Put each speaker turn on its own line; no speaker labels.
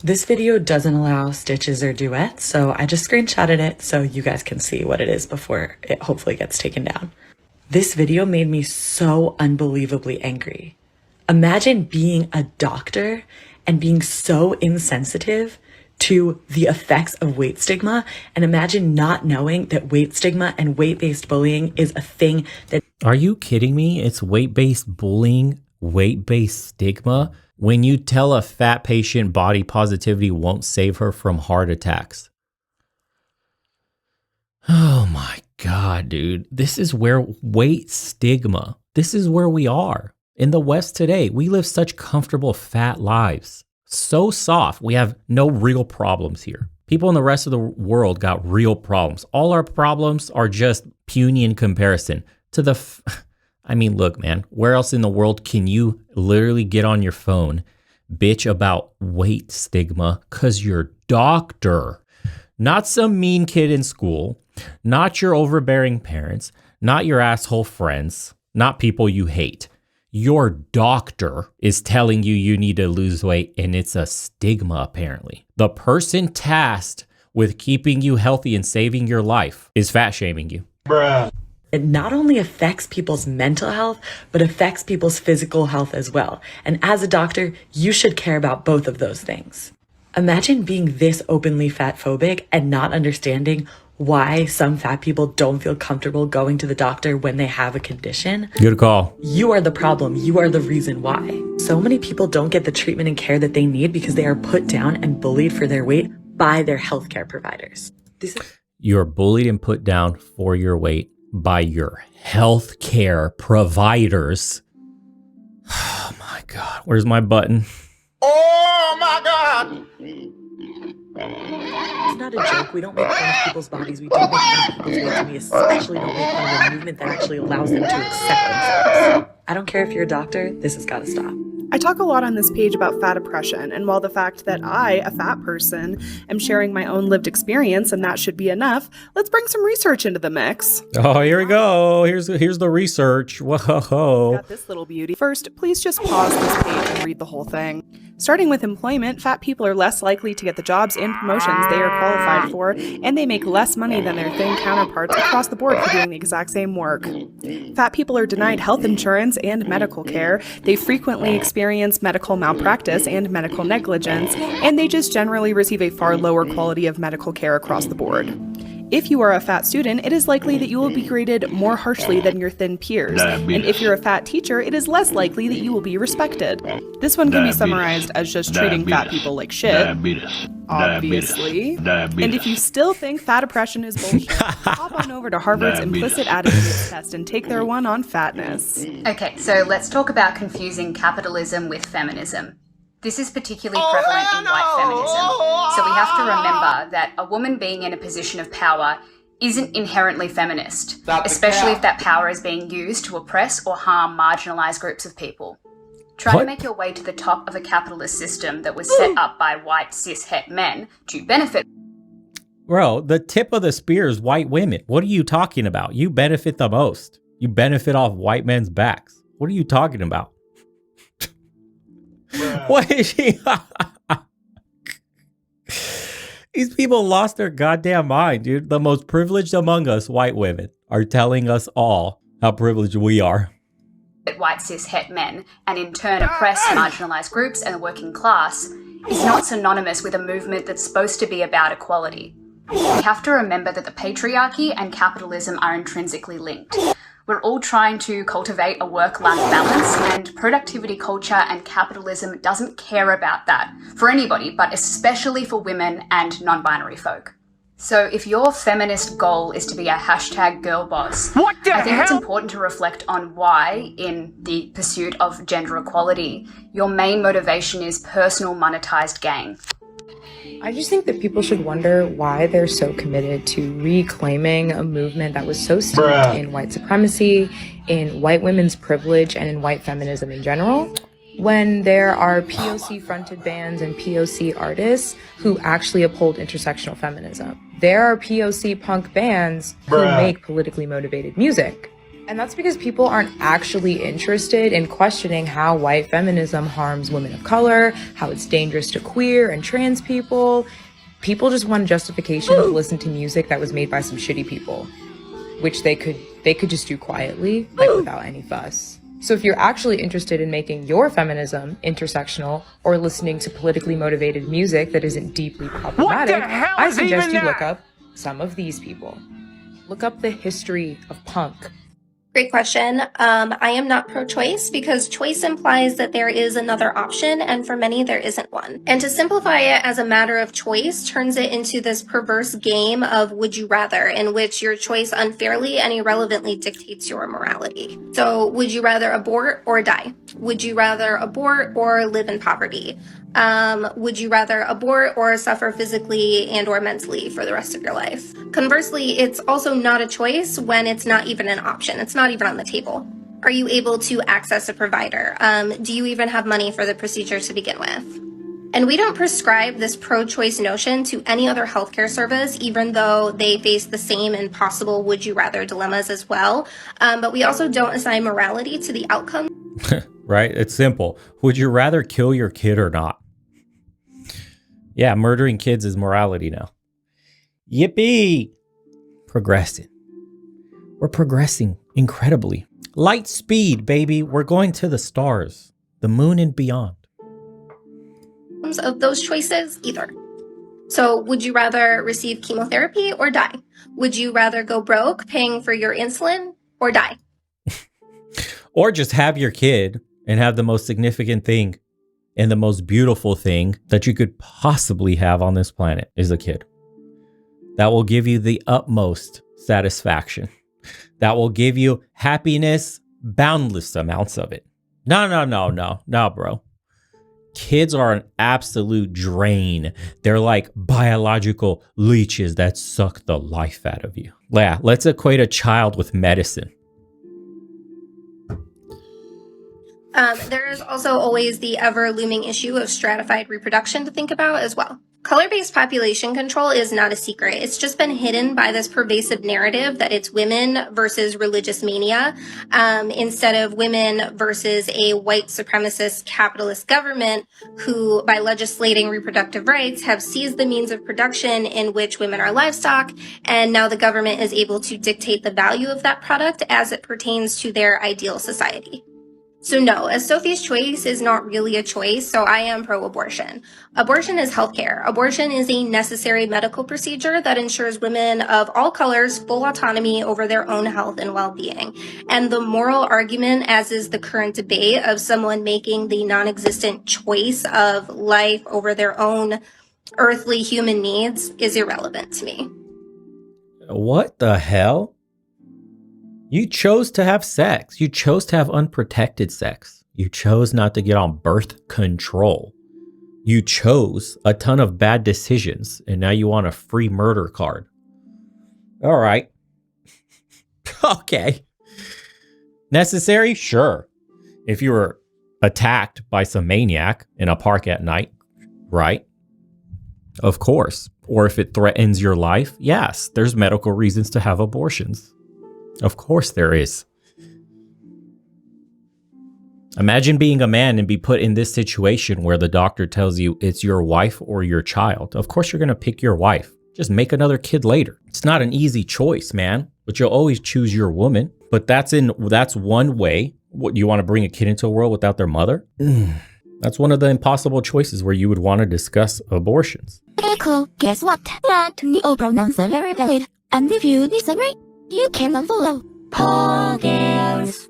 This video doesn't allow stitches or duets, so I just screenshotted it so you guys can see what it is before it hopefully gets taken down. This video made me so unbelievably angry. Imagine being a doctor and being so insensitive to the effects of weight stigma, and imagine not knowing that weight stigma and weight-based bullying is a thing that—
Are you kidding me? It's weight-based bullying, weight-based stigma. When you tell a fat patient body positivity won't save her from heart attacks. Oh my God, dude. This is where weight stigma, this is where we are. In the West today, we live such comfortable fat lives. So soft. We have no real problems here. People in the rest of the world got real problems. All our problems are just puny in comparison to the... I mean, look, man, where else in the world can you literally get on your phone, bitch about weight stigma because your doctor, not some mean kid in school, not your overbearing parents, not your asshole friends, not people you hate. Your doctor is telling you you need to lose weight, and it's a stigma, apparently. The person tasked with keeping you healthy and saving your life is fat shaming you.
Bruh. It not only affects people's mental health, but affects people's physical health as well. And as a doctor, you should care about both of those things. Imagine being this openly fat phobic and not understanding why some fat people don't feel comfortable going to the doctor when they have a condition.
Good call.
You are the problem. You are the reason why. So many people don't get the treatment and care that they need because they are put down and bullied for their weight by their healthcare providers.
You're bullied and put down for your weight by your healthcare providers. Oh my God. Where's my button?
Oh my God.
It's not a joke. We don't make fun of people's bodies. We don't make fun of people's weight, and we especially don't make fun of a movement that actually allows them to accept themselves. I don't care if you're a doctor, this has got to stop.
I talk a lot on this page about fat oppression, and while the fact that I, a fat person, am sharing my own lived experience and that should be enough, let's bring some research into the mix.
Oh, here we go. Here's the research. Whoa.
Got this little beauty. First, please just pause this page and read the whole thing. Starting with employment, fat people are less likely to get the jobs and promotions they are qualified for, and they make less money than their thin counterparts across the board for doing the exact same work. Fat people are denied health insurance and medical care. They frequently experience medical malpractice and medical negligence, and they just generally receive a far lower quality of medical care across the board. If you are a fat student, it is likely that you will be graded more harshly than your thin peers. And if you're a fat teacher, it is less likely that you will be respected. This one can be summarized as just treating fat people like shit. Obviously. And if you still think fat oppression is bullshit, hop on over to Harvard's implicit attitudes test and take their one on fatness.
Okay, so let's talk about confusing capitalism with feminism. This is particularly prevalent in white feminism, so we have to remember that a woman being in a position of power isn't inherently feminist, especially if that power is being used to oppress or harm marginalized groups of people. Try to make your way to the top of a capitalist system that was set up by white cis het men to benefit.
Bro, the tip of the spear is white women. What are you talking about? You benefit the most. You benefit off white men's backs. What are you talking about? What is she? These people lost their goddamn mind, dude. The most privileged among us, white women, are telling us all how privileged we are.
White cis het men, and in turn oppress marginalized groups and the working class, is not synonymous with a movement that's supposed to be about equality. We have to remember that the patriarchy and capitalism are intrinsically linked. We're all trying to cultivate a work-life balance, and productivity culture and capitalism doesn't care about that for anybody, but especially for women and non-binary folk. So if your feminist goal is to be a hashtag girl boss, I think it's important to reflect on why, in the pursuit of gender equality, your main motivation is personal monetized gain.
I just think that people should wonder why they're so committed to reclaiming a movement that was so steeped in white supremacy, in white women's privilege, and in white feminism in general, when there are POC-fronted bands and POC artists who actually uphold intersectional feminism. There are POC punk bands who make politically motivated music. And that's because people aren't actually interested in questioning how white feminism harms women of color, how it's dangerous to queer and trans people. People just want a justification to listen to music that was made by some shitty people, which they could just do quietly, like without any fuss. So if you're actually interested in making your feminism intersectional or listening to politically motivated music that isn't deeply problematic, I suggest you look up some of these people. Look up the history of punk.
Great question. I am not pro-choice because choice implies that there is another option, and for many, there isn't one. And to simplify it as a matter of choice turns it into this perverse game of would you rather, in which your choice unfairly and irrelevantly dictates your morality. So, would you rather abort or die? Would you rather abort or live in poverty? Would you rather abort or suffer physically and or mentally for the rest of your life? Conversely, it's also not a choice when it's not even an option. It's not even on the table. Are you able to access a provider? Do you even have money for the procedure to begin with? And we don't prescribe this pro-choice notion to any other healthcare service, even though they face the same impossible would you rather dilemmas as well. But we also don't assign morality to the outcome.
Right? It's simple. Would you rather kill your kid or not? Yeah, murdering kids is morality now. Yippee! Progressing. We're progressing incredibly. Light speed, baby. We're going to the stars, the moon and beyond.
Of those choices, either. So would you rather receive chemotherapy or die? Would you rather go broke paying for your insulin or die?
Or just have your kid and have the most significant thing and the most beautiful thing that you could possibly have on this planet is a kid. That will give you the utmost satisfaction. That will give you happiness, boundless amounts of it. No, bro. Kids are an absolute drain. They're like biological leeches that suck the life out of you. Yeah, let's equate a child with medicine.
There is also always the ever-looming issue of stratified reproduction to think about as well. Color-based population control is not a secret. It's just been hidden by this pervasive narrative that it's women versus religious mania, instead of women versus a white supremacist capitalist government who, by legislating reproductive rights, have seized the means of production in which women are livestock, and now the government is able to dictate the value of that product as it pertains to their ideal society. So no, a Sophie's choice is not really a choice, so I am pro-abortion. Abortion is healthcare. Abortion is a necessary medical procedure that ensures women of all colors full autonomy over their own health and well-being. And the moral argument, as is the current debate of someone making the non-existent choice of life over their own earthly human needs, is irrelevant to me.
What the hell? You chose to have sex. You chose to have unprotected sex. You chose not to get on birth control. You chose a ton of bad decisions, and now you want a free murder card. All right. Okay. Necessary? Sure. If you were attacked by some maniac in a park at night, right? Of course. Or if it threatens your life, yes, there's medical reasons to have abortions. Of course there is. Imagine being a man and be put in this situation where the doctor tells you it's your wife or your child. Of course you're going to pick your wife. Just make another kid later. It's not an easy choice, man, but you'll always choose your woman. But that's one way. What, you want to bring a kid into a world without their mother? That's one of the impossible choices where you would want to discuss abortions.
Okay, cool. Guess what? That Neo pronouns are very valid. And if you disagree, you can unfollow. Paul Girls.